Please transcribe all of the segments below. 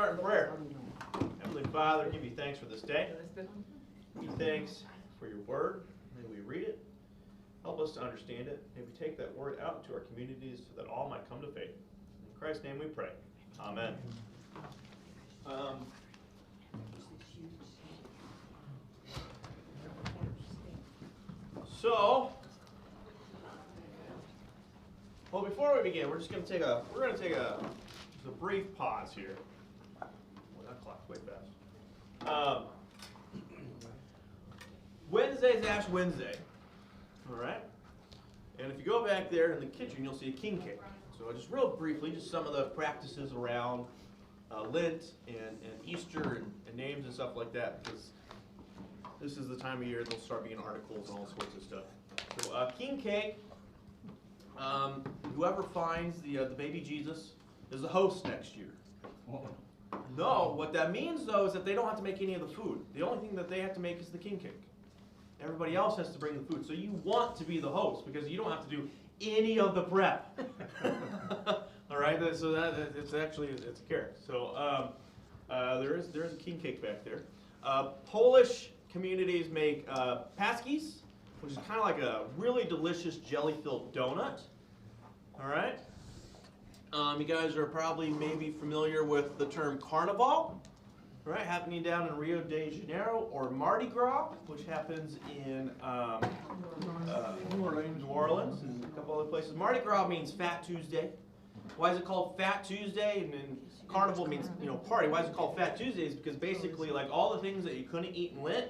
start in prayer. Heavenly Father, give you thanks for this day. Give you thanks for your word. May we read it. Help us to understand it. May we take that word out into our communities so that all might come to faith. In Christ's name we pray. Amen. Well, before we begin, we're going to take a brief pause here. Well, that clock's way fast. Wednesday is Ash Wednesday. All right? And if you go back there in the kitchen, you'll see a king cake. So just real briefly, just some of the practices around Lent and Easter and names and stuff like that, because this is the time of year they'll start being articles and all sorts of stuff. So king cake, whoever finds the baby Jesus is the host next year. No, what that means though is that they don't have to make any of the food. The only thing that they have to make is the king cake. Everybody else has to bring the food. So you want to be the host because you don't have to do any of the prep. All right, so it's a carrot. So there is a king cake back there. Polish communities make paskis, which is kind of like a really delicious jelly-filled donut. All right. You guys are probably maybe familiar with the term Carnival, right? Happening down in Rio de Janeiro, or Mardi Gras, which happens in New Orleans and a couple other places. Mardi Gras means Fat Tuesday. Why is it called Fat Tuesday? And then Carnival means party. Why is it called Fat Tuesday? Is because basically like all the things that you couldn't eat in Lent,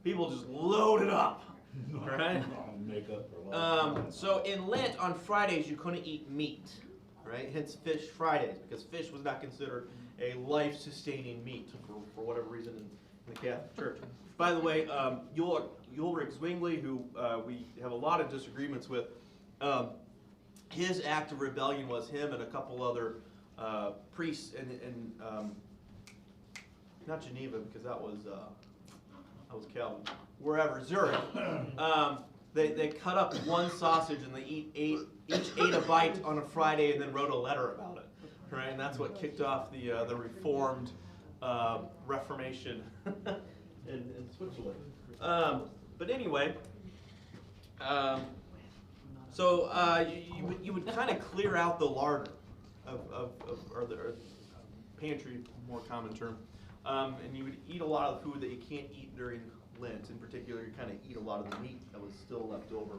people just load it up. Right? So in Lent on Fridays you couldn't eat meat. Right? Hence Fish Fridays, because fish was not considered a life-sustaining meat for whatever reason in the Catholic Church. By the way, Ulrich Zwingli, who we have a lot of disagreements with, his act of rebellion was him and a couple other priests in not Geneva, because that was Calvin, wherever, Zurich. They cut up one sausage and they each ate a bite on a Friday and then wrote a letter about it, right? And that's what kicked off the Reformed Reformation in Switzerland. But anyway, so you would kind of clear out the larder or the pantry, more common term, and you would eat a lot of the food that you can't eat during Lent. In particular, you kind of eat a lot of the meat that was still left over.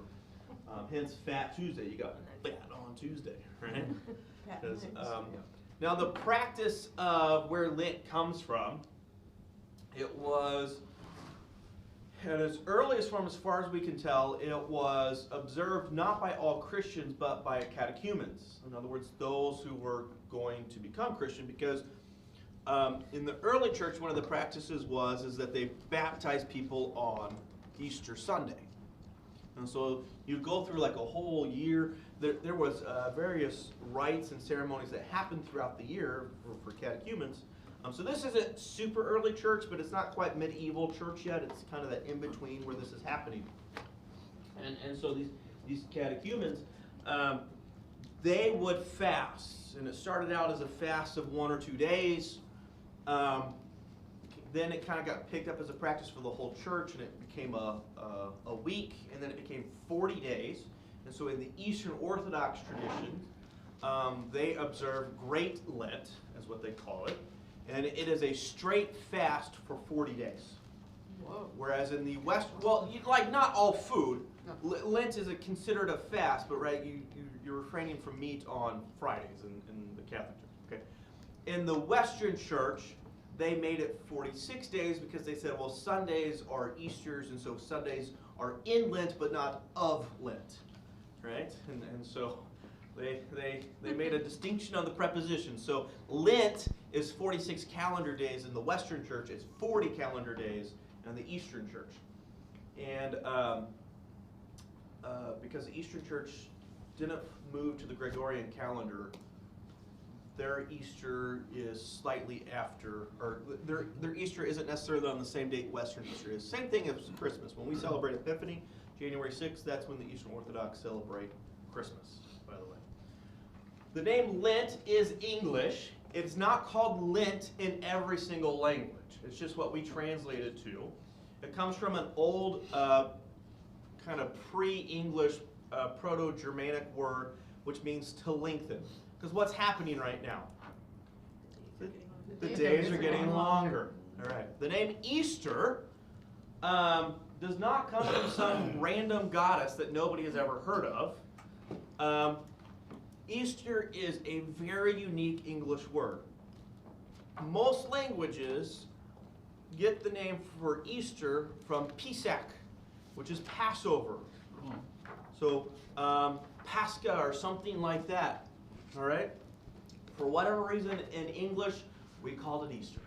Hence, Fat Tuesday. You got fat on Tuesday, right? Now, the practice of where Lent comes from, it was, in its earliest form, as far as we can tell, it was observed not by all Christians, but by catechumens. In other words, those who were going to become Christian, because in the early church, one of the practices is that they baptized people on Easter Sunday. And so you go through like a whole year. There was various rites and ceremonies that happened throughout the year for catechumens. So this isn't super early church, but it's not quite medieval church yet. It's kind of that in-between where this is happening. And so these catechumens, they would fast. And it started out as a fast of 1 or 2 days. Then it kind of got picked up as a practice for the whole church, and it became a week, and then it became 40 days. And so in the Eastern Orthodox tradition, they observe Great Lent, is what they call it, and it is a straight fast for 40 days. Whoa. Whereas in the West, well, like not all food. Lent is considered a fast, but right, you're refraining from meat on Fridays in the Catholic Church. Okay. In the Western Church, they made it 46 days because they said, well, Sundays are Easters, and so Sundays are in Lent, but not of Lent, right? And so they made a distinction on the preposition. So Lent is 46 calendar days in the Western Church. It's 40 calendar days in the Eastern Church. And because the Eastern Church didn't move to the Gregorian calendar, their Easter is slightly after, or their Easter isn't necessarily on the same date Western Easter is. Same thing as Christmas. When we celebrate Epiphany, January 6th, that's when the Eastern Orthodox celebrate Christmas, by the way. The name Lent is English, It's not called Lent in every single language. It's just what we translate it to. It comes from an old kind of pre-English Proto-Germanic word, which means to lengthen. Because what's happening right now? The days are getting longer. All right. The name Easter does not come from some random goddess that nobody has ever heard of. Easter is a very unique English word. Most languages get the name for Easter from Pesach, which is Passover. So Pascha or something like that. All right? For whatever reason in English, we called it Easter.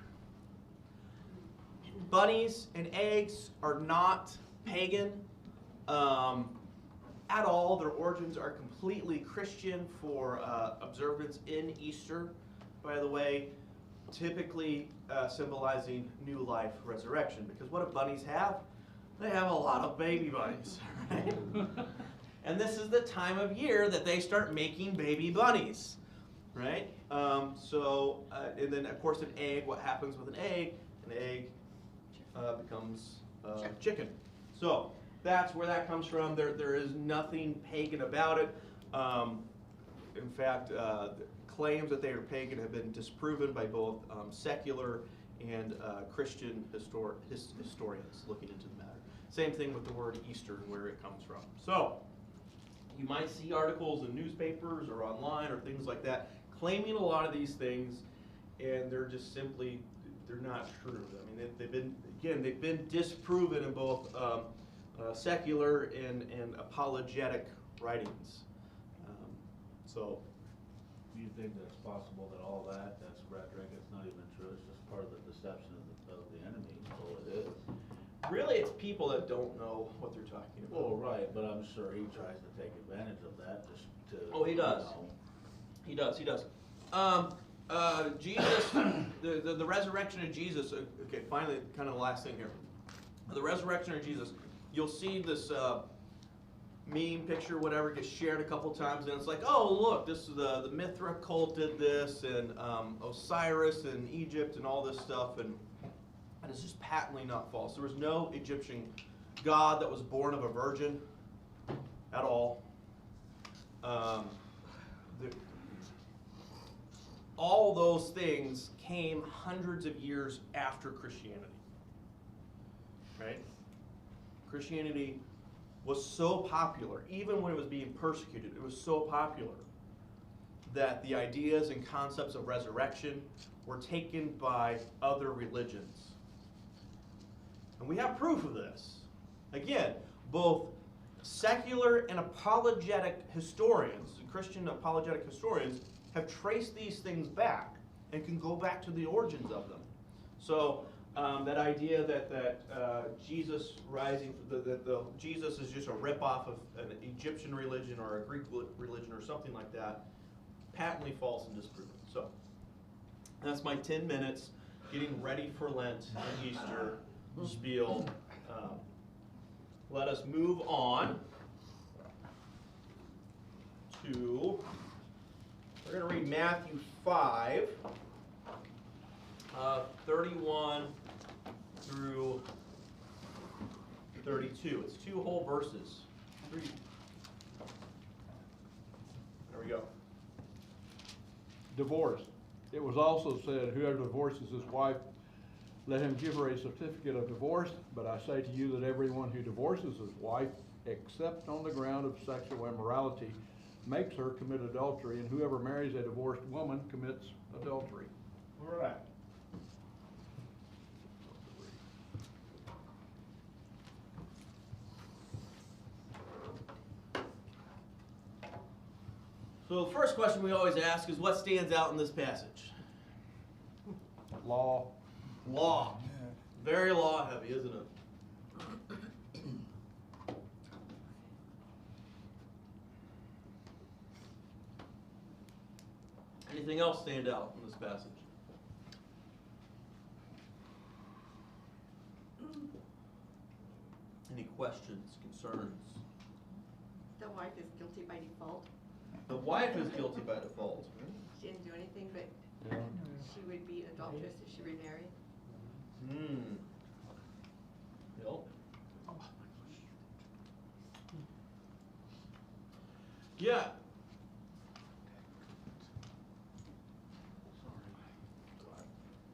Bunnies and eggs are not pagan at all. Their origins are completely Christian for observance in Easter, by the way, typically symbolizing new life, resurrection. Because what do bunnies have? They have a lot of baby bunnies, right? And this is the time of year that they start making baby bunnies, right? And then of course an egg, what happens with an egg? An egg becomes chicken. So that's where that comes from. There is nothing pagan about it. In fact, claims that they are pagan have been disproven by both secular and Christian historians looking into the matter. Same thing with the word Easter and where it comes from. So you might see articles in newspapers or online or things like that claiming a lot of these things, and they're just simply, they're not true. I mean, they've been disproven in both secular and apologetic writings. So, Do you think that's possible that all that's rhetoric, it's not even true, it's just part of the deception of the enemy, so it is? really, it's people that don't know what they're talking about. Well, right, but I'm sure he tries to take advantage of that just to. Oh, he does. He does. Jesus, the resurrection of Jesus, okay, finally, kind of the last thing here. The resurrection of Jesus, you'll see this meme picture, whatever, gets shared a couple times, and it's like, oh, look, this is the Mithra cult did this, and Osiris in Egypt, and all this stuff, and it's just patently not false. There was no Egyptian god that was born of a virgin at all. All those things came hundreds of years after Christianity, right? Christianity was so popular, even when it was being persecuted, it was so popular that the ideas and concepts of resurrection were taken by other religions. And we have proof of this. Again, both secular and apologetic historians, Christian apologetic historians, have traced these things back and can go back to the origins of them. So that idea that Jesus rising, that Jesus is just a ripoff of an Egyptian religion or a Greek religion or something like that, patently false and disproven. So that's my 10 minutes getting ready for Lent and Easter spiel. Let us move on to, we're going to read Matthew 5, 31 through 32. It's 2 whole verses. There we go. Divorce. It was also said, whoever divorces his wife, let him give her a certificate of divorce. But I say to you that everyone who divorces his wife, except on the ground of sexual immorality, makes her commit adultery, and whoever marries a divorced woman commits adultery. All right. So the first question we always ask is, what stands out in this passage? Law. Law. Very law heavy, isn't it? Anything else stand out in this passage? Any questions, concerns? The wife is guilty by default. The wife is guilty by default. She didn't do anything but Yeah. adulteress if she remarried? Yep. Yeah.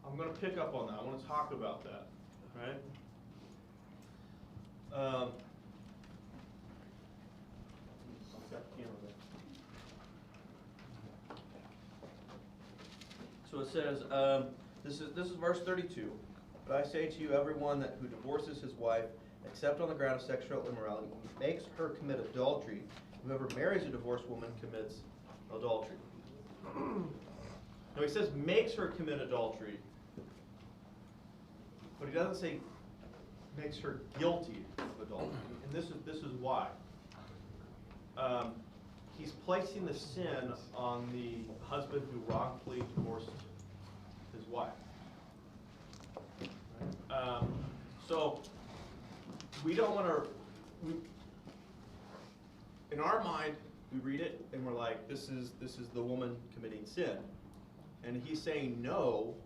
I'm gonna pick up on that. I want to talk about that, right? I'll set the camera there. So it says, this is verse 32. But I say to you, everyone who divorces his wife, except on the ground of sexual immorality, makes her commit adultery. Whoever marries a divorced woman commits adultery. Now he says makes her commit adultery, but he doesn't say makes her guilty of adultery. And this is why. He's placing the sin on the husband who wrongfully divorced his wife. So we don't want to. In our mind, we read it and we're like, this is the woman committing sin, and he's saying, no,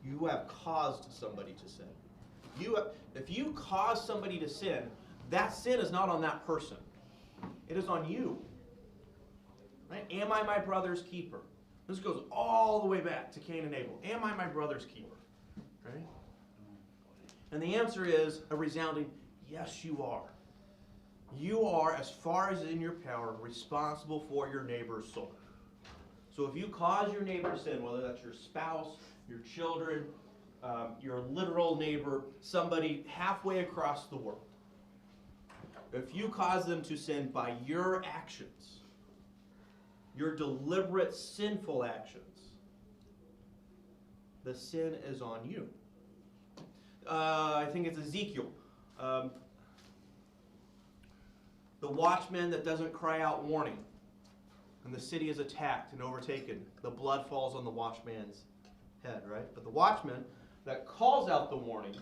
you have caused somebody to sin. If you cause somebody to sin, that sin is not on that person. It is on you. Right? Am I my brother's keeper? This goes all the way back to Cain and Abel. Am I my brother's keeper? Right? And the answer is a resounding, yes, you are. You are, as far as in your power, responsible for your neighbor's soul. So if you cause your neighbor sin, whether that's your spouse, your children, your literal neighbor, somebody halfway across the world, if you cause them to sin by your actions, your deliberate sinful actions, the sin is on you. I think it's Ezekiel. The watchman that doesn't cry out warning, and the city is attacked and overtaken, the blood falls on the watchman's head, right? But the watchman that calls out the warning,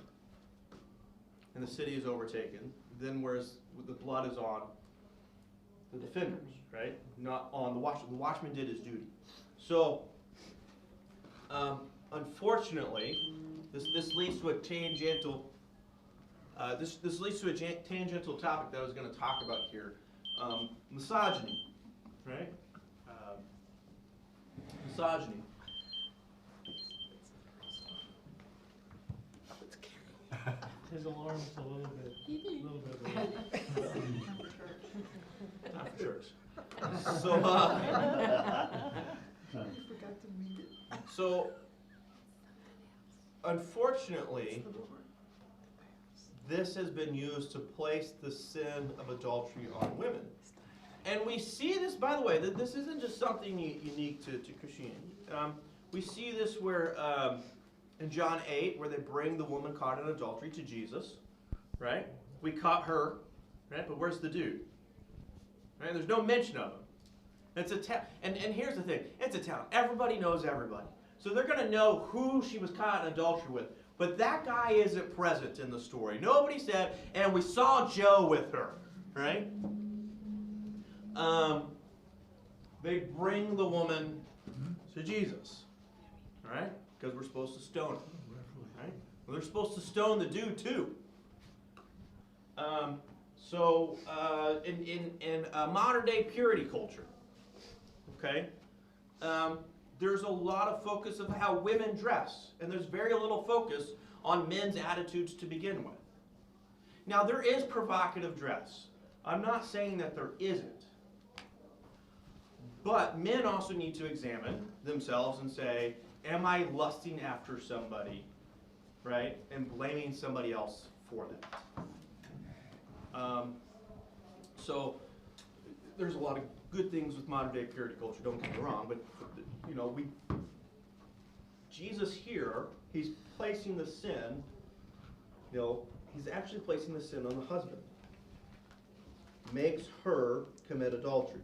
and the city is overtaken, then whereas the blood is on the defenders, right? Not on the watchman. The watchman did his duty. So, unfortunately, this leads to a tangential. This leads to a tangential topic that I was going to talk about here, misogyny, right? Misogyny. His alarm's a little bit late. Time for church. So, so, unfortunately, this has been used to place the sin of adultery on women. And we see this, by the way, that this isn't just something unique to Christianity. We see this where, in John 8, where they bring the woman caught in adultery to Jesus, right? We caught her, right? But where's the dude? Right? There's no mention of him. It's a town, and here's the thing. It's a town. Everybody knows everybody. So they're going to know who she was caught in adultery with. But that guy isn't present in the story. Nobody said, and we saw Joe with her, right? They bring the woman to Jesus, right? Because we're supposed to stone him, right? Well, they're supposed to stone the dude too. In modern day purity culture, okay, there's a lot of focus of how women dress, and there's very little focus on men's attitudes to begin with. Now, there is provocative dress. I'm not saying that there isn't. But men also need to examine themselves and say, am I lusting after somebody, right? And blaming somebody else for that. So there's a lot of good things with modern day purity culture, don't get me wrong, but you know, Jesus here, he's placing the sin, you know, he's actually placing the sin on the husband. Makes her commit adultery,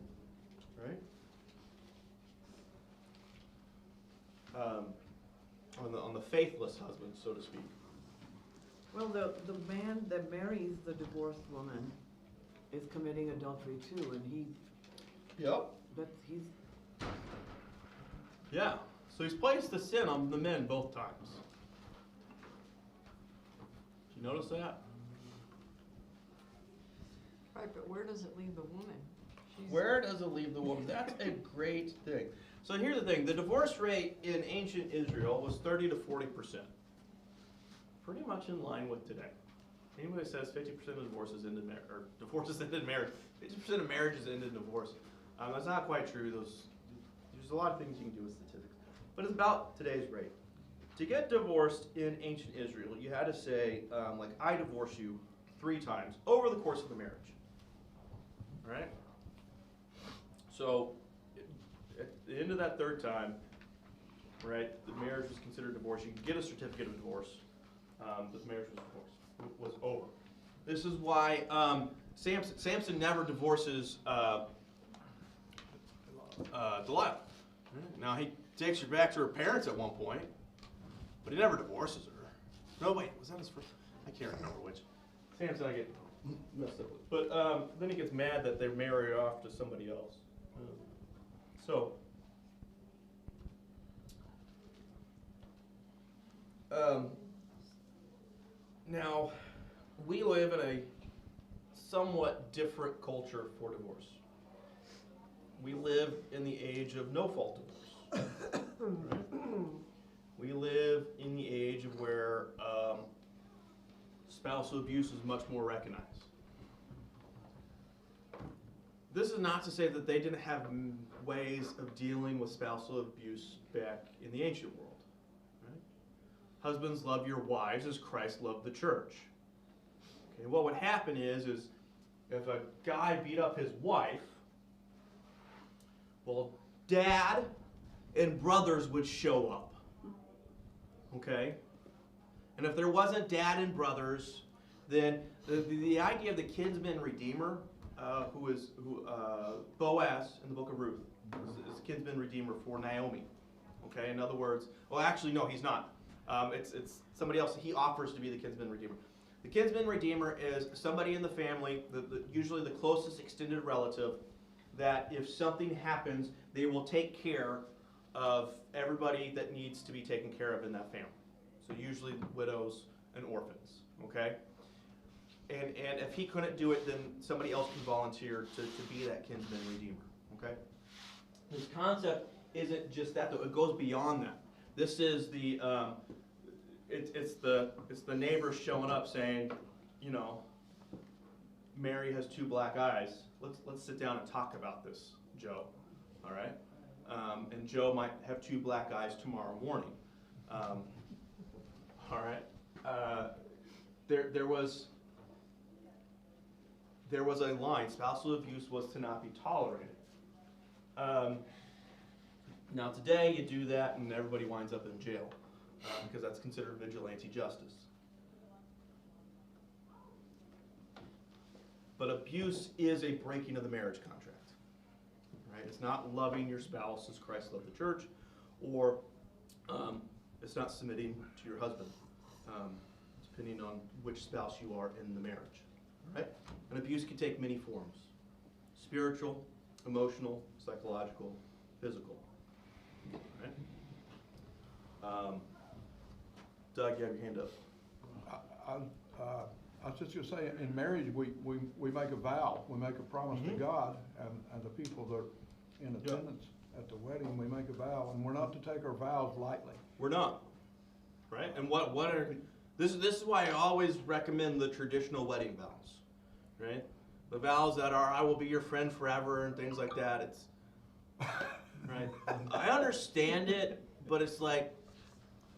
right? On the faithless husband, so to speak. Well, the man that marries the divorced woman is committing adultery too, and Yep. he's Yeah. So he's placed the sin on the men both times. Did you notice that? Right, but where does it leave the woman? She's- Where does it leave the woman? That's a great thing. So here's the thing. The divorce rate in ancient Israel was 30 to 40%. Pretty much in line with today. Anybody that says 50% of divorces ended or divorces ended marriage, 50% of marriages ended in divorce. That's not quite true. There's a lot of things you can do with statistics. But it's about today's rate. To get divorced in ancient Israel, you had to say, like, I divorce you 3 times over the course of the marriage. All right? So, at the end of that 3rd time, right, the marriage was considered divorce. You could get a certificate of divorce, but the marriage was over. This is why Samson never divorces Delilah. Now, he takes her back to her parents at one point, but he never divorces her. No, wait, was that his first? I can't remember which. Samson, I get messed up with. But then he gets mad that they marry her off to somebody else. So, now, we live in a somewhat different culture for divorce. We live in the age of no-fault divorce. Right? We live in the age of where spousal abuse is much more recognized. This is not to say that they didn't have ways of dealing with spousal abuse back in the ancient world. Right? Husbands, love your wives as Christ loved the church. Okay, what would happen is if a guy beat up his wife, well, dad and brothers would show up. Okay? And if there wasn't dad and brothers, then the idea of the kinsman redeemer, Boaz in the book of Ruth, is kinsman redeemer for Naomi. Okay? In other words, well, actually, no, he's not. It's somebody else. He offers to be the kinsman redeemer. The kinsman redeemer is somebody in the family, usually the closest extended relative, that if something happens, they will take care of everybody that needs to be taken care of in that family. So usually widows and orphans, okay? And if he couldn't do it, then somebody else can volunteer to be that kinsman redeemer, okay? This concept isn't just that, though. It goes beyond that. This is it's the neighbors showing up saying, you know, Mary has 2 black eyes. Let's sit down and talk about this, Joe. All right, and Joe might have 2 black eyes tomorrow morning. All right, there was a line. Spousal abuse was to not be tolerated. Now today you do that and everybody winds up in jail because that's considered vigilante justice. But abuse is a breaking of the marriage contract. Right? It's not loving your spouse as Christ loved the church, or it's not submitting to your husband, depending on which spouse you are in the marriage. Right? And abuse can take many forms: spiritual, emotional, psychological, physical. Right? Doug, you have your hand up. I was just going to say, in marriage, we make a vow, we make a promise to God and the people that are in attendance at the wedding, we make a vow, and we're not to take our vows lightly. We're not, right? And what are this is why I always recommend the traditional wedding vows, right? The vows that are I will be your friend forever and things like that. It's right. I understand it, but it's like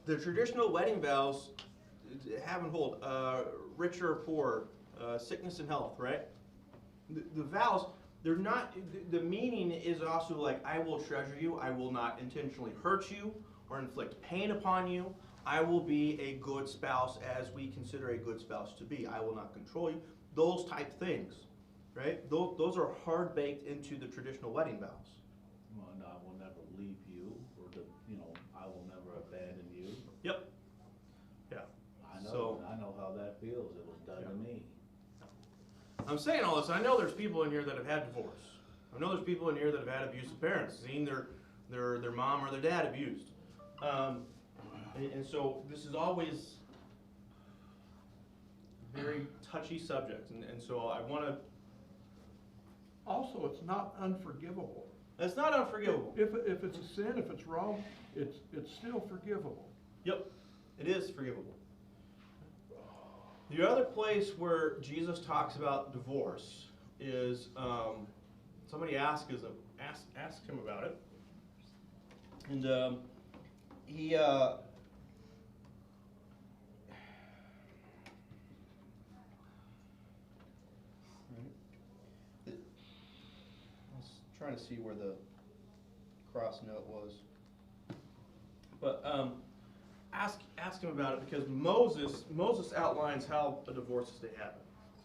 the traditional wedding vows have and hold. Rich or poor, sickness and health, right? The vows, they're not, the meaning is also like, I will treasure you, I will not intentionally hurt you or inflict pain upon you, I will be a good spouse as we consider a good spouse to be, I will not control you, those type things, right? Those are hard baked into the traditional wedding vows. Well, and I will never leave you, or I will never abandon you. Yep. Yeah. I know how that feels. It was done to me. I'm saying all this. I know there's people in here that have had divorce. I know there's people in here that have had abusive parents, seen their mom or their dad abused. And so this is always a very touchy subject, and so I want to. Also, it's not unforgivable. It's not unforgivable. If it's a sin, if it's wrong, it's still forgivable. Yep, it is forgivable. The other place where Jesus talks about divorce is somebody asked him about it, and he. I was trying to see where the cross note was, but ask him about it, because Moses outlines how a divorce is to happen,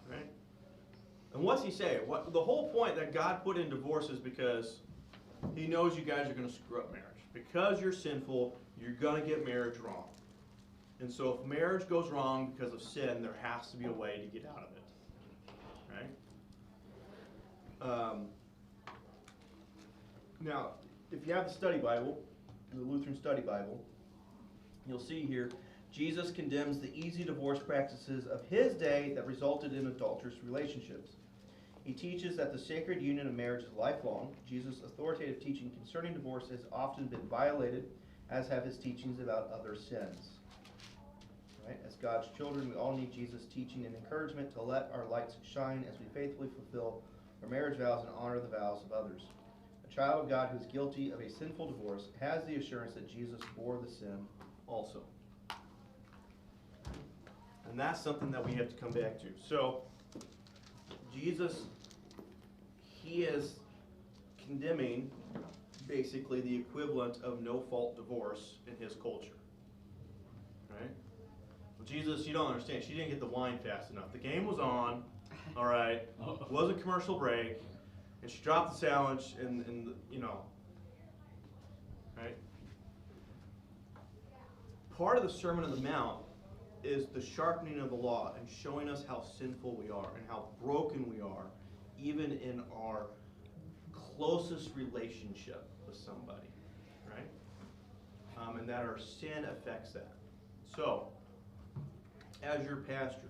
right? And what's he say? The whole point that God put in divorce is because He knows you guys are going to screw up marriage. Because you're sinful, you're going to get marriage wrong. And so if marriage goes wrong because of sin, there has to be a way to get out of it, right? Now, if you have the study Bible, the Lutheran Study Bible, you'll see here, Jesus condemns the easy divorce practices of his day that resulted in adulterous relationships. He teaches that the sacred union of marriage is lifelong. Jesus' authoritative teaching concerning divorce has often been violated, as have his teachings about other sins. Right? As God's children, we all need Jesus' teaching and encouragement to let our lights shine as we faithfully fulfill our marriage vows and honor the vows of others. A child of God who is guilty of a sinful divorce has the assurance that Jesus bore the sin also. And that's something that we have to come back to. So, Jesus, he is condemning basically the equivalent of no-fault divorce in his culture. Right? Well, Jesus, you don't understand. She didn't get the wine fast enough. The game was on, all right. It was a commercial break, and she dropped the sandwich, and you know, right? Part of the Sermon on the Mount is the sharpening of the law and showing us how sinful we are and how broken we are, even in our closest relationship with somebody, right? And that our sin affects that. So, as your pastor,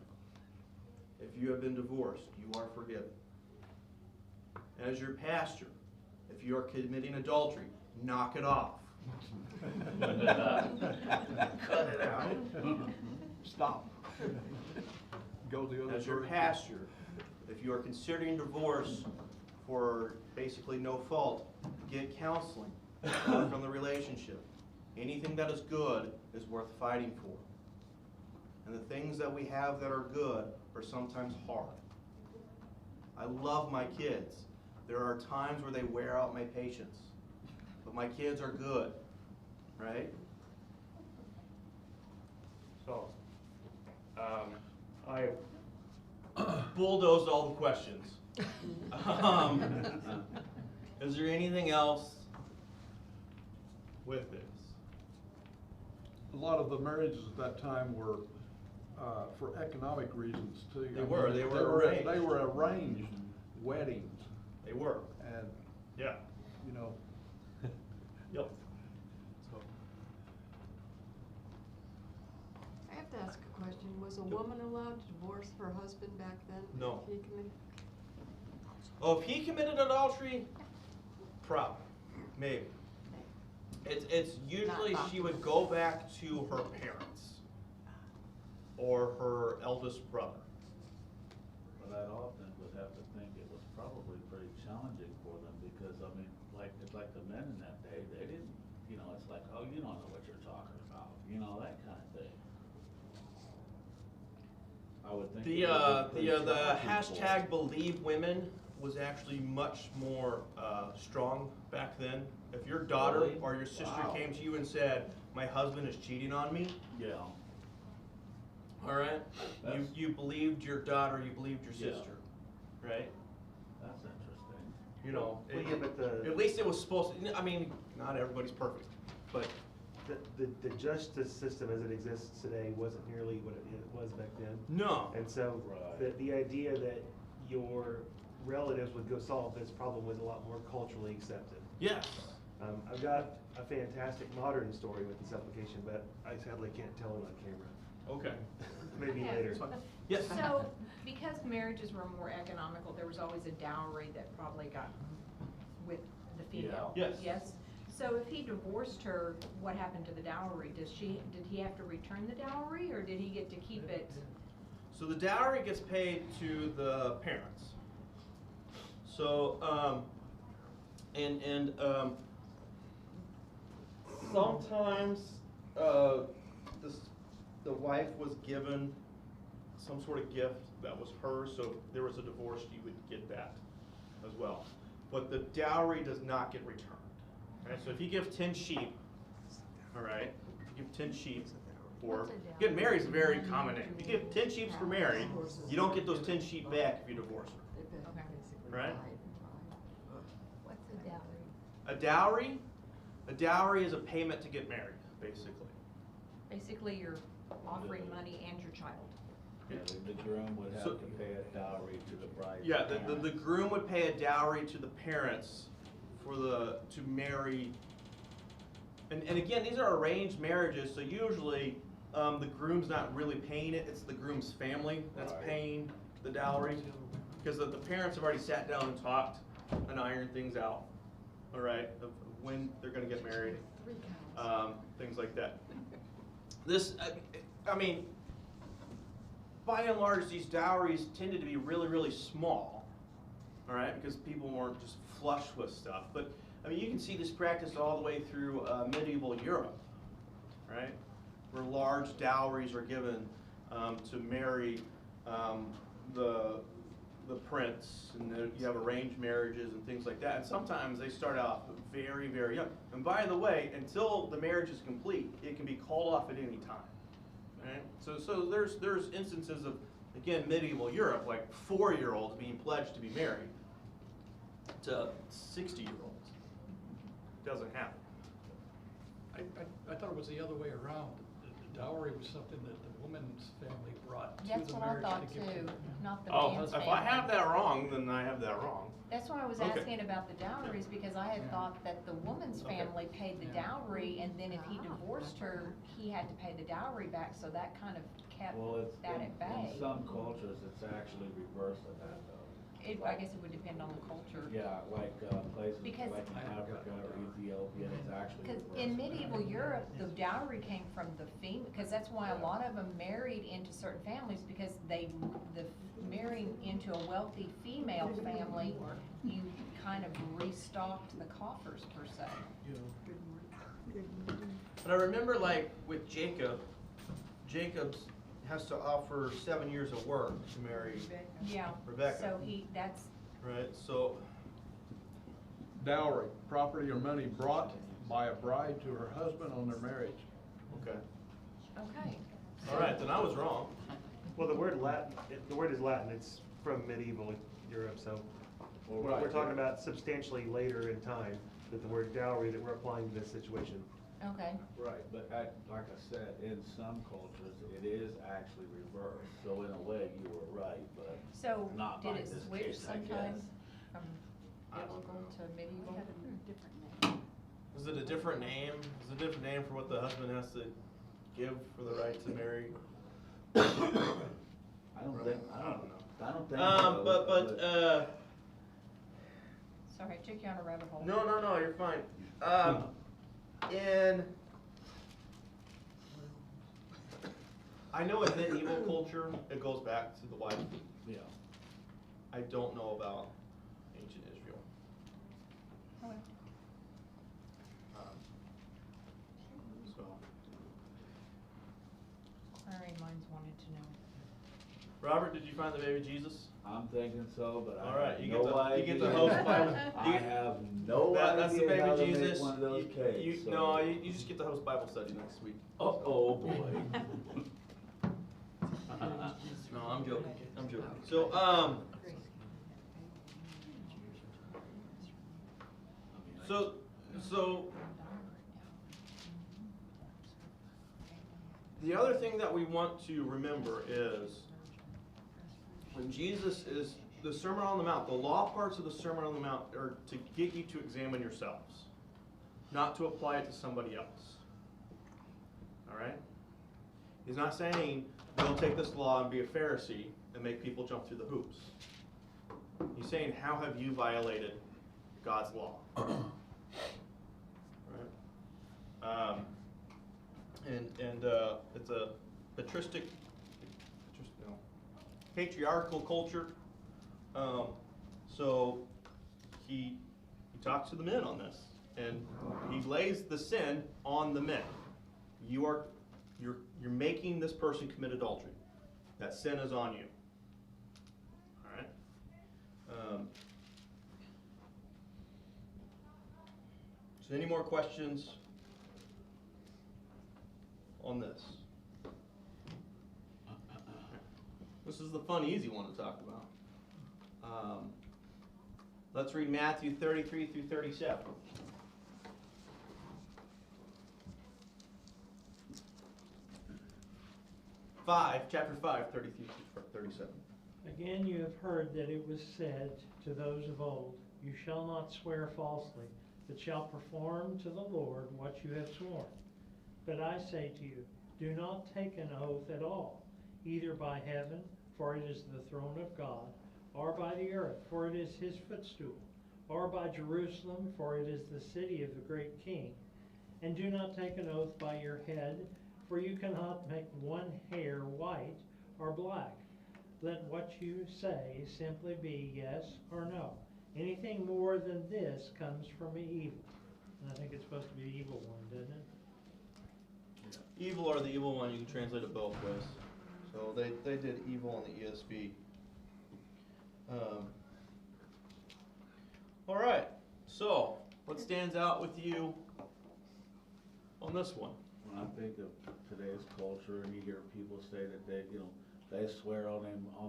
if you have been divorced, you are forgiven. As your pastor, if you are committing adultery, knock it off. Cut it out. Stop. Go the other As your direction. pastor, if you are considering divorce for basically no fault, get counseling. Work on the relationship. Anything that is good is worth fighting for. And the things that we have that are good are sometimes hard. I love my kids. There are times where they wear out my patience. But my kids are good, right? So, I bulldozed all the questions. Is there anything else with this? A lot of the marriages at that time were for economic reasons too. They were arranged. They were arranged weddings, They were. and Yeah. you know, Yep. So, I have to ask a question. Was a woman allowed to divorce her husband back then? No. If he committed? oh, if he committed adultery, probably, maybe. It's usually Not she would go back to her parents or her eldest brother. But I often would have to think it was probably pretty challenging for them, because, I mean, it's like the men in that day, they didn't, you know, it's like, oh, you don't know what you're talking about, you know, that kind of thing. I would think. The it would be pretty the challenging for hashtag Believe Women was actually much more strong back then. If your daughter Really? or your sister Wow. came to you and said, "My husband is cheating on me," Yeah, all right, That's- you believed your daughter, you believed your Yeah. sister, right? that's interesting. You know, Well, yeah, but at least it was supposed to. I mean, not everybody's perfect, but the justice system as it exists today wasn't nearly what it was back then. no. And so Right. the idea that your relatives would go solve this problem was a lot more culturally accepted. Yes. I've got a fantastic modern story with this application, but I sadly can't tell it on camera. Okay. Maybe Yeah. later. Yes? So, because marriages were more economical, there was always a dowry that probably got with the female. Yeah. Yes. Yes? So if he divorced her, what happened to the dowry? Did he have to return the dowry, or did he get to keep it? So the dowry gets paid to the parents. So, sometimes, the wife was given some sort of gift that was hers, so if there was a divorce, you would get that as well. But the dowry does not get returned. Right? So if you give 10 sheep, all right, if you give 10 sheep, or What's a dowry? getting married is a very common name. If you give 10 sheep for married, you don't get those 10 sheep back if you divorce her. Okay. Right? What's a dowry? A dowry is a payment to get married, basically. Basically, you're offering money and your child. Yeah, the groom would have So- to pay a dowry to the bride's Yeah, the parents. groom would pay a dowry to the parents to marry. And again, these are arranged marriages, so usually, the groom's not really paying it, it's the groom's family that's Right. paying the dowry. Because the parents have already sat down and talked and ironed things out, all right, of when they're gonna get married, 3 cows. things like that. This, I mean, by and large, these dowries tended to be really, really small, all right, because people weren't just flush with stuff. But, I mean, you can see this practice all the way through medieval Europe, right, where large dowries are given to marry the prince, and then you have arranged marriages and things like that. And sometimes they start out very, very young. And by the way, until the marriage is complete, it can be called off at any time. Right? So there's instances of, again, medieval Europe, like 4-year-olds being pledged to be married to 60-year-olds. Doesn't happen. I thought it was the other way around. The dowry was something that the woman's family brought to That's the what I marriage thought to give to too, the not the Oh, man's if family. I have that wrong, then I have that wrong. That's why I was Okay. asking about the dowries, because I had thought that the woman's Okay. family paid the dowry, and then if he divorced her, he had to pay the dowry back, so that kind of kept Well, it's, that at bay. in some cultures, it's actually reverse of that though. I guess it would depend on the culture. Yeah, like, places Because- like in Africa or Ethiopia, it's actually Because reverse. in medieval Europe, the dowry came from the because that's why a lot of them married into certain families, because marrying into a wealthy female family, you kind of restocked the coffers per se. But I remember, like, with Jacob, Jacob's has to offer 7 years of work to marry, Yeah. Rebecca. So that's, right? So, Dowry, property or money brought by a bride to her husband on their marriage. okay. okay. All right, then I was wrong. Well, the word is Latin, it's from medieval Europe, so Well, we're right, talking yeah. about substantially later in time that the word dowry that we're applying to this situation. Okay. Right, but like I said, in some cultures, it is actually reversed, so in a way, you were right, but So not did by it this switch case, I sometime guess. from I don't biblical know. to medieval? Is it a different name? Is it a different name for what the husband has to give for the right to marry? I don't think, I don't think so. But Sorry, I took you on a rabbit hole. no, you're fine. I know in medieval culture, it goes back to the wife. Yeah. I don't know about ancient Israel. Okay. So, Inquiring minds wanted to know. Robert, did you find the baby Jesus? I'm thinking so, but All I right, have you no get idea. you get the host Bible. I You get- have no that's the idea how baby to make Jesus. one of those cakes. so- You just get the host Bible study next week. Oh boy. No, I'm joking. I'm joking. So, so the other thing that we want to remember is when Jesus is the Sermon on the Mount, the law parts of the Sermon on the Mount are to get you to examine yourselves. not to apply it to somebody else. All right? He's not saying, don't take this law and be a Pharisee and make people jump through the hoops. He's saying, how have you violated God's law? Right? It's a patristic, patriarchal culture. So he talks to the men on this, and he lays the sin on the men. You're making this person commit adultery. That sin is on you. All right. So any more questions on this? This is the fun, easy one to talk about. Let's read Matthew 33 through 37. Chapter 5, 33 through 37. Again, you have heard that it was said to those of old, you shall not swear falsely, but shall perform to the Lord what you have sworn. But I say to you, do not take an oath at all, either by heaven, for it is the throne of God, or by the earth, for it is his footstool, or by Jerusalem, for it is the city of the great king. And do not take an oath by your head, for you cannot make one hair white or black. Let what you say simply be yes or no. Anything more than this comes from evil. And I think it's supposed to be the evil one, doesn't it? Evil or the evil one, you can translate it both ways. So they did evil in the ESV. All right, so what stands out with you on this one? When I think of today's culture, and you hear people say that they swear on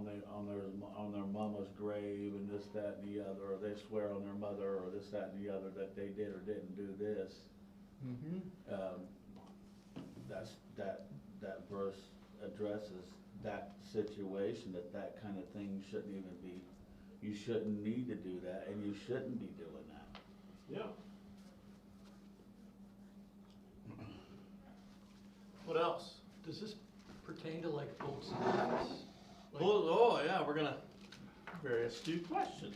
their mama's grave and this, that, and the other, or they swear on their mother or this, that, and the other that they did or didn't do this. Mm-hmm. That verse addresses that situation, that kind of thing shouldn't even be. You shouldn't need to do that, and you shouldn't be doing that. Yeah. What else? Does this pertain to like oaths and office? Like- Oh yeah, we're gonna. Very astute question.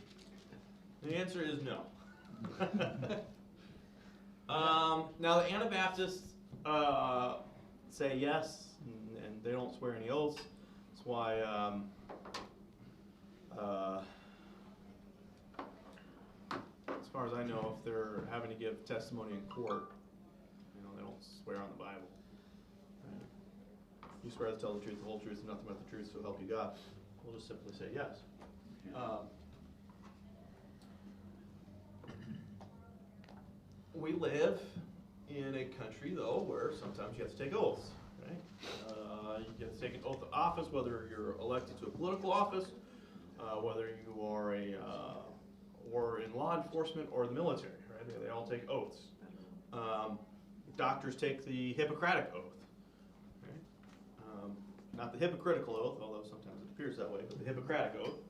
The answer is no. Now the Anabaptists say yes, and they don't swear any oaths. That's why as far as I know, if they're having to give testimony in court, they don't swear on the Bible. You swear to tell the truth, the whole truth, and nothing but the truth, so help you God. We'll just simply say yes. We live in a country, though, where sometimes you have to take oaths, right? You have to take an oath of office, whether you're elected to a political office, whether you are or in law enforcement or the military, right? They all take oaths. Doctors take the Hippocratic oath. Not the hypocritical oath, although sometimes it appears that way, but the Hippocratic oath.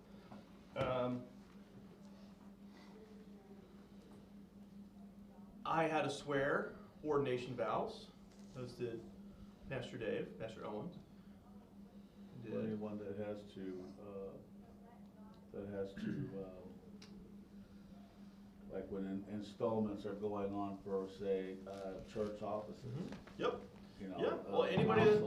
I had to swear ordination vows, as did Pastor Dave, Pastor Owens. Anyone that has to, like when installments are going on for, say, church offices. Mm-hmm. Yep. Yeah, well, anybody that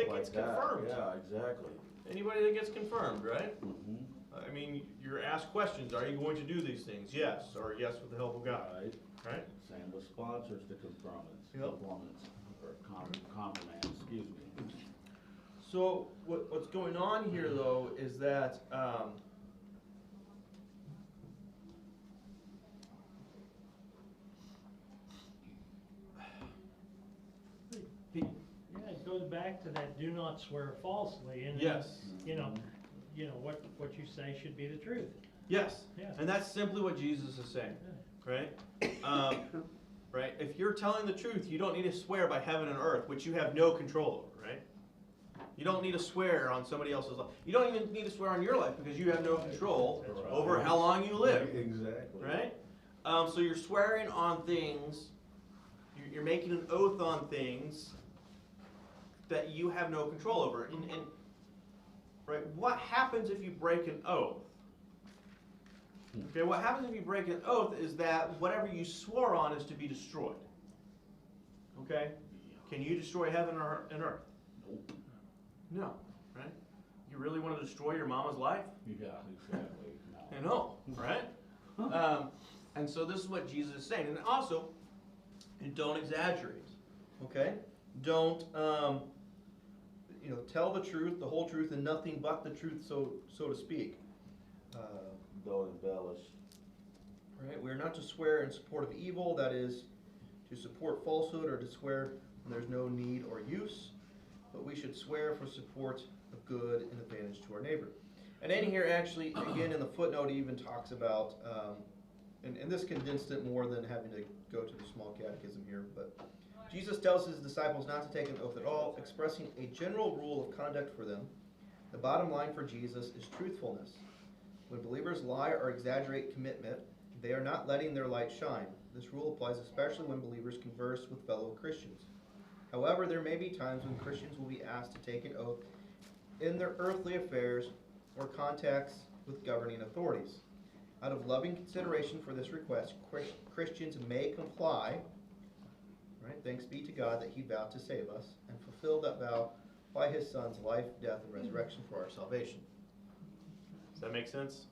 gets confirmed. Yeah, exactly. Anybody that gets confirmed, right? Mm-hmm. I mean, you're asked questions. Are you going to do these things? Yes, or yes with the help of God. Right? Same with sponsors to conformance, Yep. or confirmants, excuse me. So what's going on here, though, is that Yeah, it goes back to that do not swear falsely, and then, yes. what you say should be the truth. Yes, Yeah. and that's simply what Jesus is saying, right? Right? If you're telling the truth, you don't need to swear by heaven and earth, which you have no control over, right? You don't need to swear on somebody else's life. You don't even need to swear on your life because you have no control That's right. over how long you live, Exactly. right? So you're swearing on things You're making an oath on things that you have no control over. And right, what happens if you break an oath? Okay, what happens if you break an oath is that whatever you swore on is to be destroyed. Okay? Can you destroy heaven and earth? Nope. No, right? You really want to destroy your mama's life? Yeah, exactly. No. I know, right? And so this is what Jesus is saying. And also, and don't exaggerate, okay? Don't, tell the truth, the whole truth, and nothing but the truth, so to speak. Don't embellish. Right? We are not to swear in support of evil, that is, to support falsehood or to swear when there's no need or use, but we should swear for support of good and advantage to our neighbor. And in here, actually, again, in the footnote, he even talks about, and this condensed it more than having to go to the small catechism here, but Jesus tells his disciples not to take an oath at all, expressing a general rule of conduct for them. The bottom line for Jesus is truthfulness. When believers lie or exaggerate commitment, they are not letting their light shine. This rule applies especially when believers converse with fellow Christians. However, there may be times when Christians will be asked to take an oath in their earthly affairs or contacts with governing authorities. Out of loving consideration for this request, Christians may comply, right? Thanks be to God that he vowed to save us and fulfill that vow by his Son's life, death, and resurrection for our salvation. Does that make sense?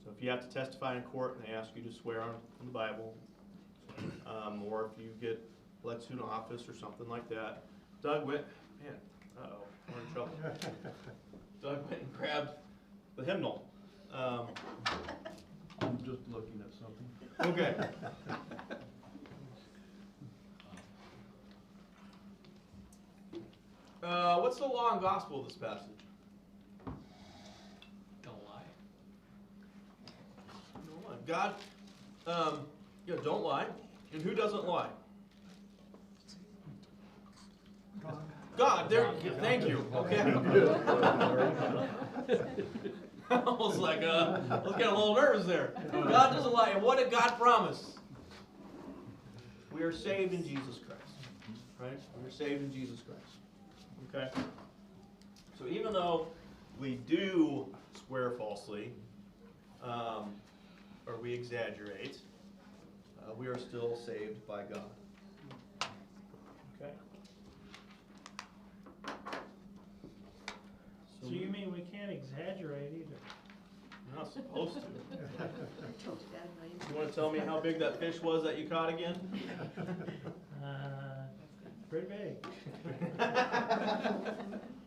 So if you have to testify in court and they ask you to swear on the Bible, or if you get elected to an office or something like that, Doug went, man, uh-oh, we're in trouble. Doug went and grabbed the hymnal. I'm just looking at something. Okay. What's the law and gospel of this passage? Don't lie. Don't lie. God, don't lie. And who doesn't lie? God, there. Thank you. Okay. I was like, I was getting a little nervous there. God doesn't lie. And what did God promise? We are saved in Jesus Christ. Right? We are saved in Jesus Christ. Okay? So even though we do swear falsely, or we exaggerate, we are still saved by God. Okay? So you mean we can't exaggerate either? You're not supposed to. You want to tell me how big that fish was that you caught again? Pretty big.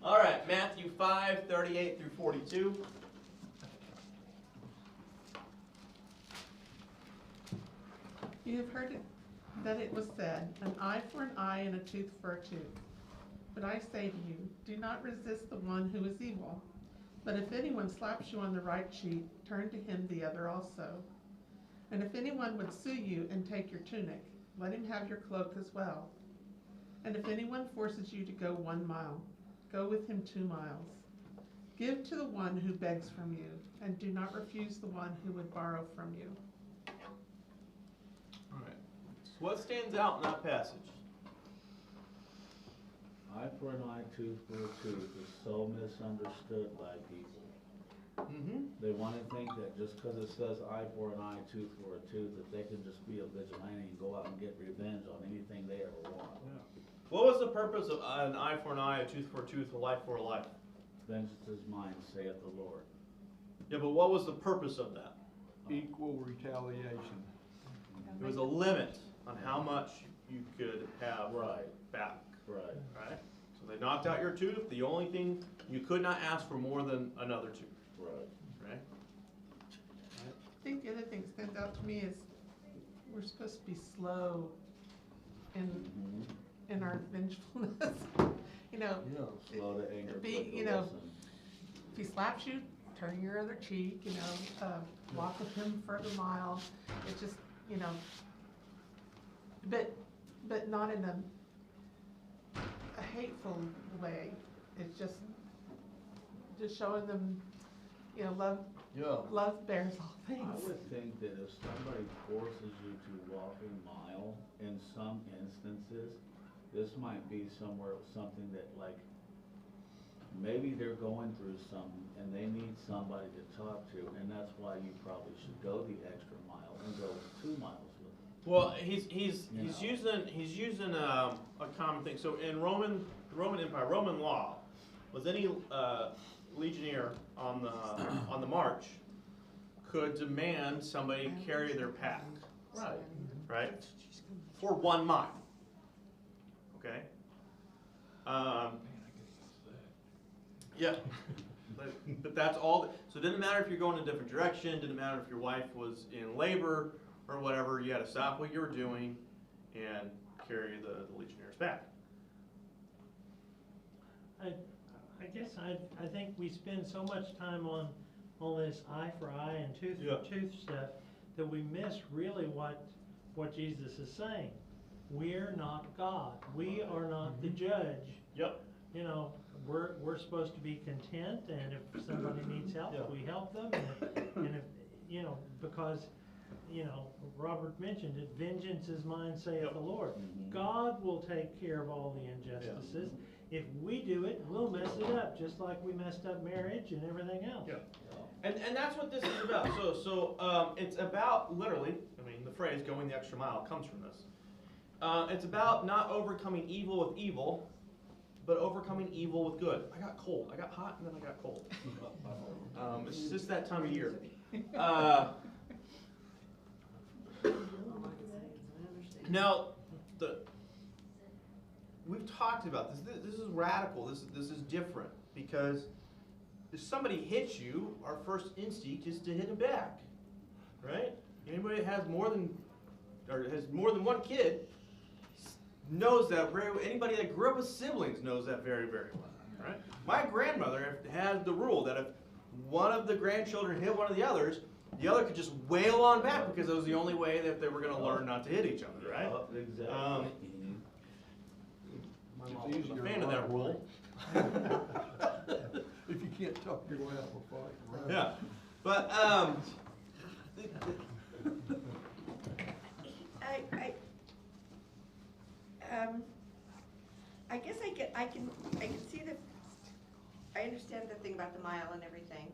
All right, Matthew 5:38 through 42. You have heard that it was said, an eye for an eye and a tooth for a tooth. But I say to you, do not resist the one who is evil. But if anyone slaps you on the right cheek, turn to him the other also. And if anyone would sue you and take your tunic, let him have your cloak as well. And if anyone forces you to go 1 mile, go with him 2 miles. Give to the one who begs from you, and do not refuse the one who would borrow from you. All right. So what stands out in that passage? Eye for an eye, tooth for a tooth is so misunderstood by people. Mm-hmm. They want to think that just because it says eye for an eye, tooth for a tooth, that they can just be a vigilante and go out and get revenge on anything they ever want. Yeah. What was the purpose of an eye for an eye, a tooth for a tooth, a life for a life? Vengeance is mine, saith the Lord. Yeah, but what was the purpose of that? Equal retaliation. There was a limit on how much you could have Right. back. Right. Right? So they knocked out your tooth. The only thing, you could not ask for more than another tooth. Right. Right? I think the other thing that stands out to me is we're supposed to be slow in our vengefulness. Slow to anger, Be- quick to you know, listen. If he slaps you, turn your other cheek, walk with him for the mile. It's just, but not in a hateful way. It's just showing them You know, love bears all I things. would think that if somebody forces you to walk a mile, in some instances, this might be something that like, maybe they're going through something and they need somebody to talk to, and that's why you probably should go the extra mile and go 2 miles with them. Well, he's Yeah. using a common thing. So in the Roman Empire, Roman law was any legionnaire on the march could demand somebody carry their pack, Right. right, for 1 mile. Okay. Yeah. But that's all. So it didn't matter if you're going a different direction. Didn't matter if your wife was in labor or whatever. You had to stop what you were doing and carry the legionnaire's pack. I guess I think we spend so much time on this eye for eye and tooth for tooth stuff that we miss really what Jesus is saying. We're not God. We are not the judge. Yep. You know, we're supposed to be content, and if somebody needs help, Yeah. we help them, and if, you know, because, you know, Robert mentioned it, vengeance is mine, saith the Lord. Mhm. God will take care of all the injustices. If we do it, we'll mess it up, just like we messed up marriage and everything else. Yeah. And that's what this is about. So it's about literally, I mean, the phrase "going the extra mile" comes from this. It's about not overcoming evil with evil, but overcoming evil with good. I got cold. I got hot, and then I got cold. It's just that time of year. Now, we've talked about this. This is radical. This is different because if somebody hits you, our first instinct is to hit him back, right? Anybody that has more than one kid knows that. Anybody that grew up with siblings knows that very, very well, right? My grandmother had the rule that if one of the grandchildren hit one of the other could just wail on back because it was the only way that they were going to learn not to hit each other, right? Exactly. My mom was a fan of that rule. If you can't talk your way out of a fight, right? Yeah, but I guess I can see I understand the thing about the mile and everything.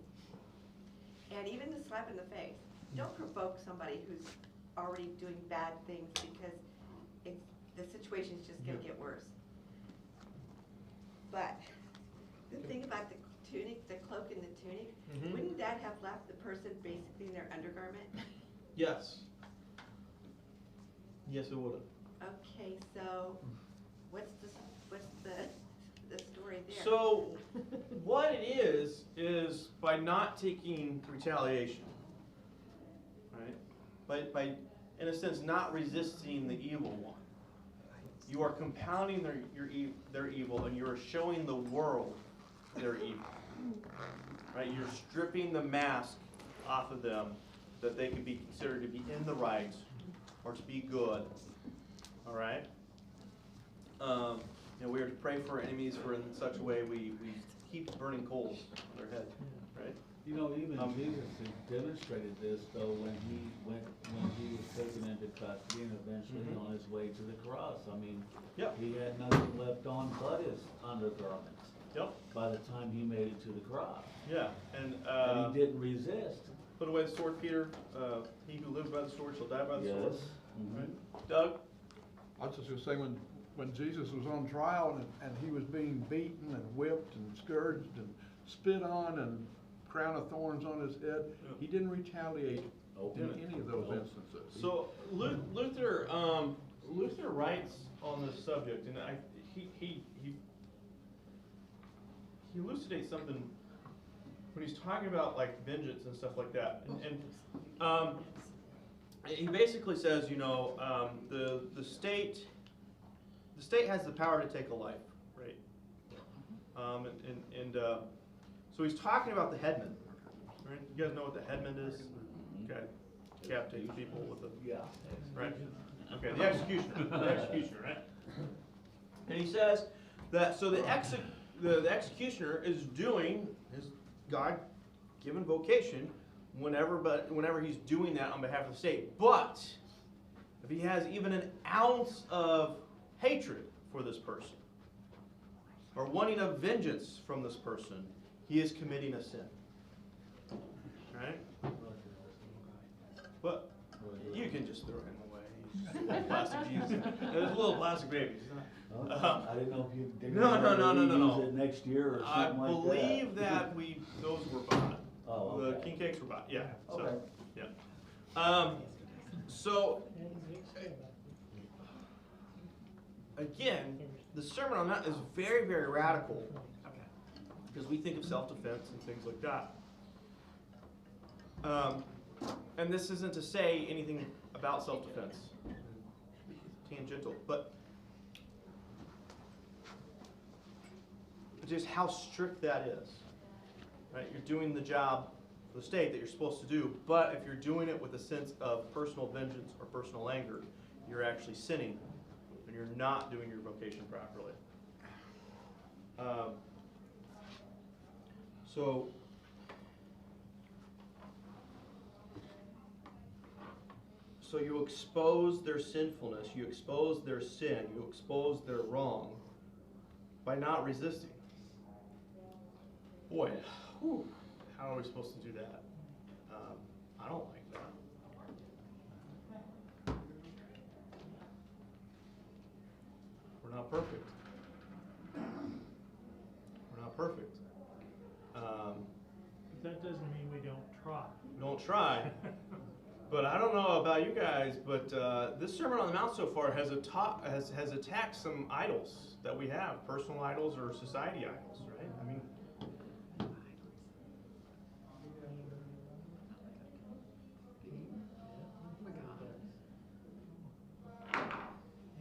And even the slap in the face. Don't provoke somebody who's already doing bad things because the situation's just gonna get worse. But the thing about the tunic, the cloak and the tunic, Mhm. wouldn't that have left the person basically in their undergarment? yes. Yes, it would have. Okay, so what's the story there? So, what it is by not taking retaliation, right? By in a sense, not resisting the evil one. You are compounding their evil, and you are showing the world their evil. Right? You're stripping the mask off of them that they can be considered to be in the right or to be good. All right. We are to pray for our enemies, for in such a way we heap burning coals on their head. Right. You know, even Jesus demonstrated this though when he was taken into custody and eventually on his way to the cross. I mean, he had nothing left on but his undergarments. Yep. By the time he made it to the cross. Yeah, and he didn't resist. Put away the sword, Peter. He who lives by the sword shall die by the sword. Yes. Right. Doug? I was just gonna say, when Jesus was on trial and he was being beaten and whipped and scourged and spit on and crown of thorns on his head, he didn't retaliate in any of those instances. So Luther writes on this subject, and he elucidates something when he's talking about like vengeance and stuff like that, and he basically says, the state has the power to take a life, right? So he's talking about the headman, right? You guys know what the headman is? Okay, decapitating people with a right. Okay, the executioner, right? And he says that the executioner is doing his God given vocation whenever he's doing that on behalf of the state. But if he has even an ounce of hatred for this person, or wanting a vengeance from this person, he is committing a sin. Right? But you can just throw him away. He's plastic Jesus. There's a little plastic baby. I didn't know if you. No. Use it next year or I something like that. believe that those were bought. Oh, The okay. king cakes were bought, yeah. So, Okay. yeah. So, again, the Sermon on the Mount is very, very radical because we think of self-defense and things like that. And this isn't to say anything about self-defense, tangential, but just how strict that is. Right? You're doing the job for the state that you're supposed to do, but if you're doing it with a sense of personal vengeance or personal anger, you're actually sinning, and you're not doing your vocation properly. So you expose their sinfulness, you expose their sin, you expose their wrong by not resisting. Boy, whew, how are we supposed to do that? I don't like that. We're not perfect. We're not perfect. But that doesn't mean we don't try. Don't try. But I don't know about you guys, but this Sermon on the Mount so far has attacked some idols that we have, personal idols or society idols, right? I mean,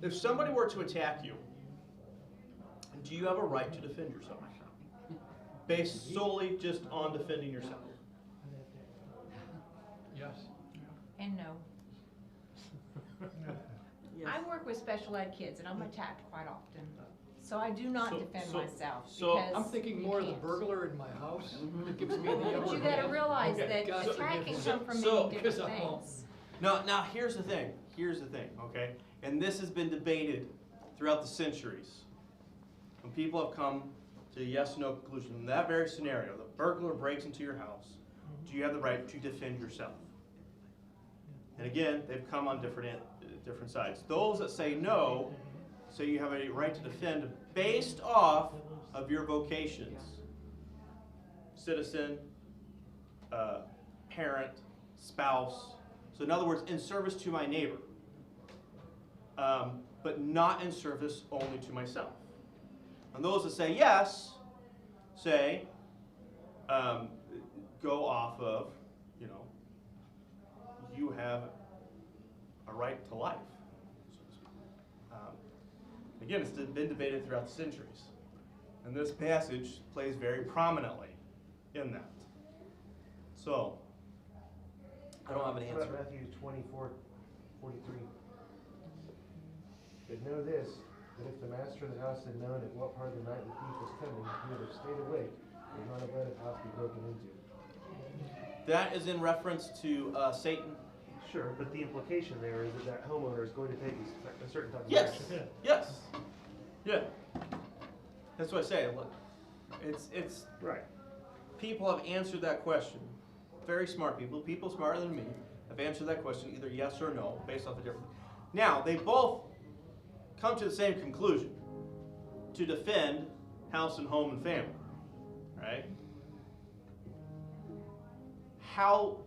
if somebody were to attack you, do you have a right to defend yourself? Based solely just on defending yourself? Yes. And no. Yes. I work with special ed kids and I'm attacked quite often. So I do not defend myself so because I'm thinking you more of the can't. burglar in my house that gives me the upper But you hand. gotta realize Okay, that gotcha. attack can So- come from so- many different because I'm home. things. Now here's the thing, okay? And this has been debated throughout the centuries. When people have come to a yes or no conclusion, in that very scenario, the burglar breaks into your house, do you have the right to defend yourself? And again, they've come on different sides. Those that say no, say you have a right to defend based off of your vocations. Citizen, parent, spouse. So in other words, in service to my neighbor. But not in service only to myself. And those that say yes, say, go off of, you have a right to life. Again, it's been debated throughout the centuries. And this passage plays very prominently in that. So, I don't have an What answer. about Matthew 24:43? But know this, that if the master of the house had known at what part of the night the thief was coming, he would have stayed awake, and would not have let his house be broken into. That is in reference to Satan. Sure, but the implication there is that that homeowner is going to take a certain type of Yes. action. Yes. Yeah. That's what I say. Look, it's Right. people have answered that question. Very smart people smarter than me, have answered that question either yes or no based off the different. Now they both come to the same conclusion: to defend house and home and family. Right? How?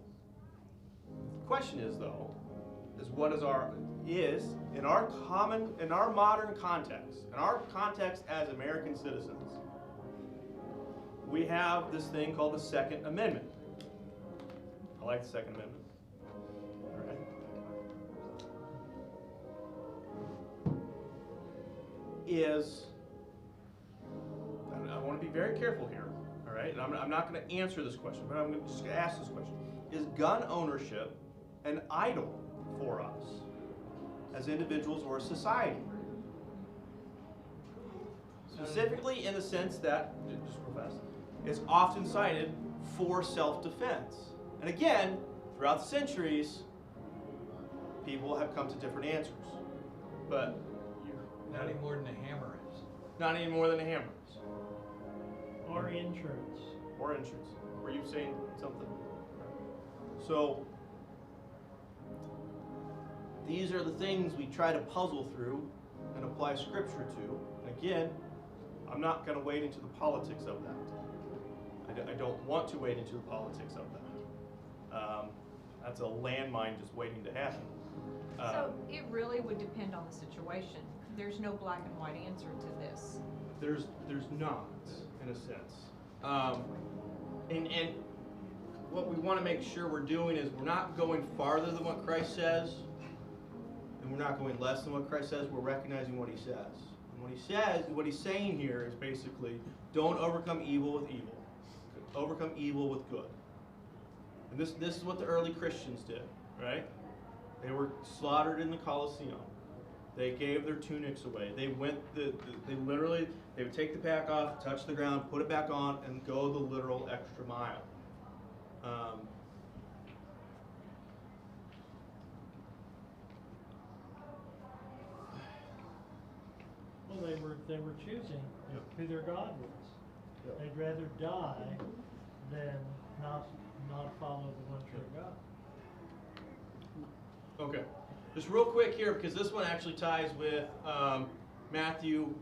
The question is though, is what is in our modern context, in our context as American citizens, we have this thing called the Second Amendment. I like the Second Amendment. All right. I want to be very careful here, all right? And I'm not going to answer this question, but I'm just going to ask this question. Is gun ownership an idol for us as individuals or a society? Specifically in the sense that, just real fast, it's often cited for self-defense. And again, throughout the centuries, people have come to different answers. But Not any more than a hammer is. not any more than a hammer. Or insurance. Or insurance. Were you saying something? So, these are the things we try to puzzle through and apply Scripture to. Again, I'm not going to wade into the politics of that. I don't want to wade into the politics of that. That's a landmine just waiting to happen. So it really would depend on the situation. There's no black and white answer to this. There's not, in a sense. And what we want to make sure we're doing is we're not going farther than what Christ says, and we're not going less than what Christ says. We're recognizing what he says. And what he says, what he's saying here is basically, don't overcome evil with evil. Overcome evil with good. And this is what the early Christians did, right? They were slaughtered in the Colosseum. They gave their tunics away. They would take the pack off, touch the ground, put it back on, and go the literal extra mile. Well, they were choosing Yep. who their God was. Yep. They'd rather die than not follow the one true God. Okay. Just real quick here, because this one actually ties with Matthew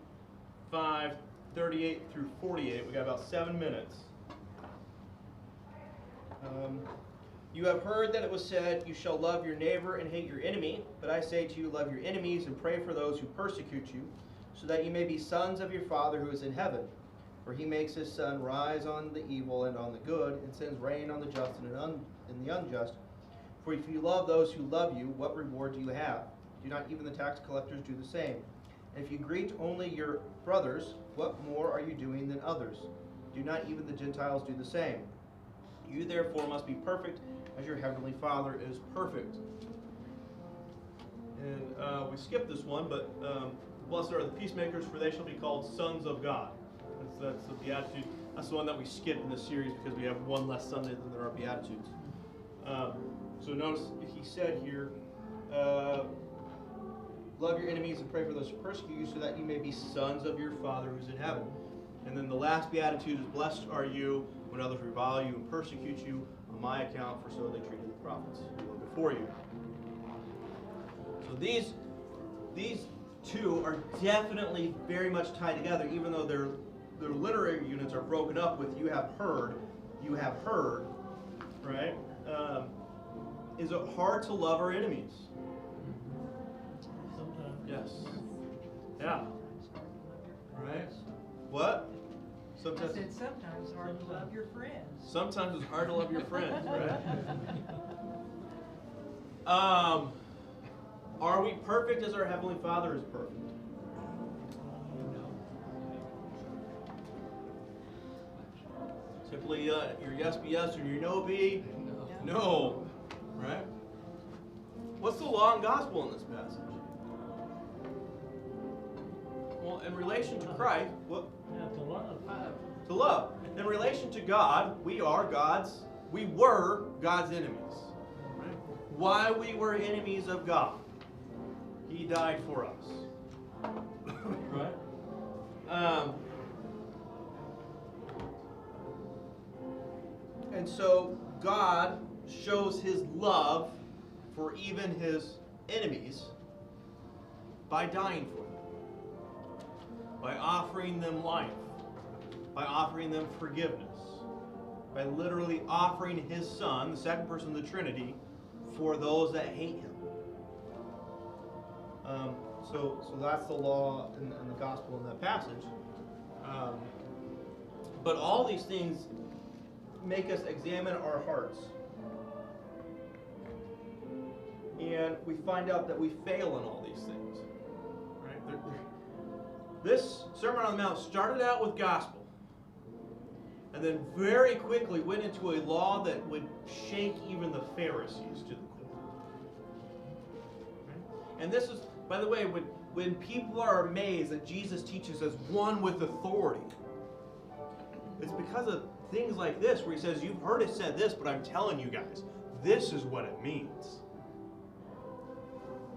5:38 through 48. We got about 7 minutes. You have heard that it was said, you shall love your neighbor and hate your enemy. But I say to you, love your enemies and pray for those who persecute you, so that you may be sons of your Father who is in heaven. For he makes his sun rise on the evil and on the good, and sends rain on the just and the unjust. For if you love those who love you, what reward do you have? Do not even the tax collectors do the same? And if you greet only your brothers, what more are you doing than others? Do not even the Gentiles do the same? You therefore must be perfect, as your heavenly Father is perfect. And we skipped this one, but blessed are the peacemakers, for they shall be called sons of God. That's the Beatitude. That's the one that we skipped in this series because we have one less Sunday than there are Beatitudes. So notice he said here, love your enemies and pray for those who persecute you, so that you may be sons of your Father who's in heaven. And then the last Beatitude is, blessed are you when others revile you and persecute you on my account, for so they treated the prophets who were before you. So these two are definitely very much tied together, even though their literary units are broken up with you have heard, right? Is it hard to love our enemies? Sometimes. Yes. Yeah. Right? What? I Sometimes. said sometimes it's hard to love your friends. Sometimes it's hard to love your friends, right? Are we perfect as our Heavenly Father is perfect? Simply your yes be yes or your no be no. Right? What's the law and gospel in this passage? Well, in relation to Christ, what? Yeah, to love. To love. In relation to God, we were God's enemies. Right? Why we were enemies of God? He died for us. Right? And so God shows his love for even his enemies by dying for them, by offering them life, by offering them forgiveness, by literally offering his Son, the second person of the Trinity, for those that hate him. So that's the law and the gospel in that passage. But all these things make us examine our hearts. And we find out that we fail in all these things. Right? This Sermon on the Mount started out with gospel, and then very quickly went into a law that would shake even the Pharisees to the core. Right? And this is, by the way, when people are amazed that Jesus teaches as one with authority, it's because of things like this where he says, you've heard it said this, but I'm telling you guys, this is what it means.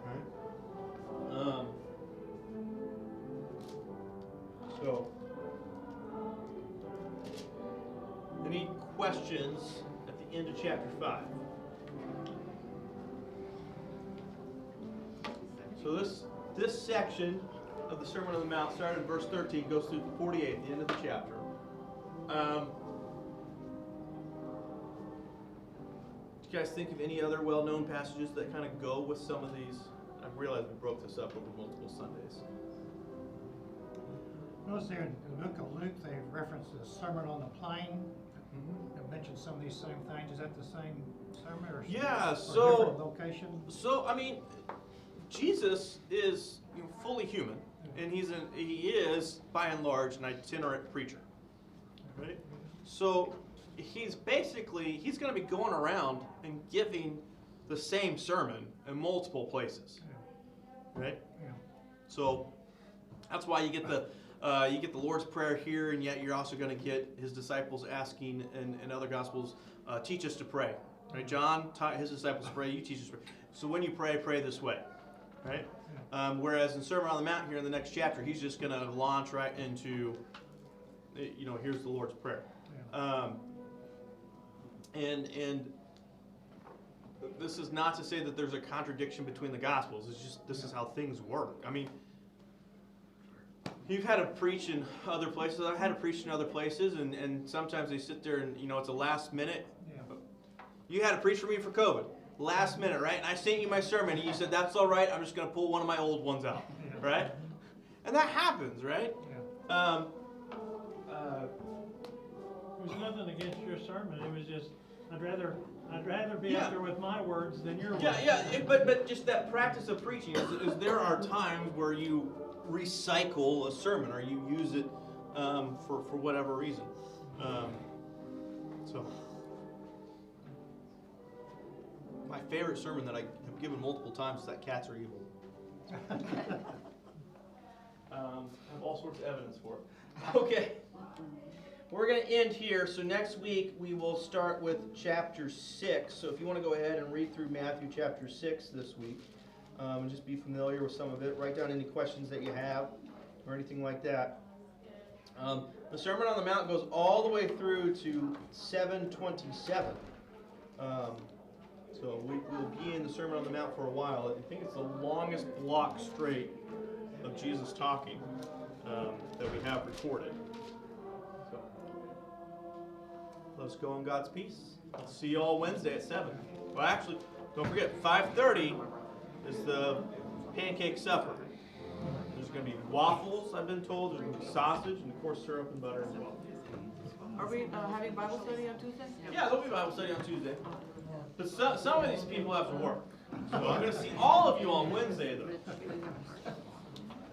Right? So, any questions at the end of chapter 5? So this section of the Sermon on the Mount started in verse 13, goes through 48, the end of the chapter. Do you guys think of any other well-known passages that kind of go with some of these? I realize we broke this up over multiple Sundays. Notice there in the book of Luke, they reference the Sermon on the Plain. They mentioned some of these same things. Is that the same sermon or Yeah, or so different location? So I mean, Jesus is fully human, and he is by and large an itinerant preacher, right? So he's going to be going around and giving the same sermon in multiple places, right? Yeah. So that's why you get the Lord's Prayer here, and yet you're also going to get his disciples asking in other Gospels, teach us to pray. Right? John taught his disciples to pray, you teach us to pray. So when you pray, pray this way. Right? Whereas in Sermon on the Mount here in the next chapter, he's just going to launch right into, here's the Lord's Prayer. And this is not to say that there's a contradiction between the Gospels. It's just this is how things work. I mean, you've had to preach in other places. I've had to preach in other places, and sometimes they sit there and, it's a last minute. Yeah. You had to preach for me for COVID. Last minute, right? And I sent you my sermon, and you said, that's all right, I'm just going to pull one of my old ones out, right? And that happens, right? It was nothing against your sermon. It was just, I'd rather be up there with my words than your words. But just that practice of preaching is there are times where you recycle a sermon or you use it for whatever reason. So my favorite sermon that I have given multiple times is that cats are evil. I have all sorts of evidence for it. Okay. We're going to end here. So next week we will start with chapter 6. So if you want to go ahead and read through Matthew chapter 6 this week, and just be familiar with some of it. Write down any questions that you have or anything like that. The Sermon on the Mount goes all the way through to 7:27. So we'll be in the Sermon on the Mount for a while. I think it's the longest block straight of Jesus talking that we have recorded. So let's go in God's peace. I'll see you all Wednesday at 7. Well, actually, don't forget, 5:30 is the pancake supper. There's going to be waffles, I've been told. There's going to be sausage, and of course syrup and butter as well. Are we having Bible study on Tuesday? Yeah, there'll be Bible study on Tuesday. But some of these people have to work. So I'm going to see all of you on Wednesday, though.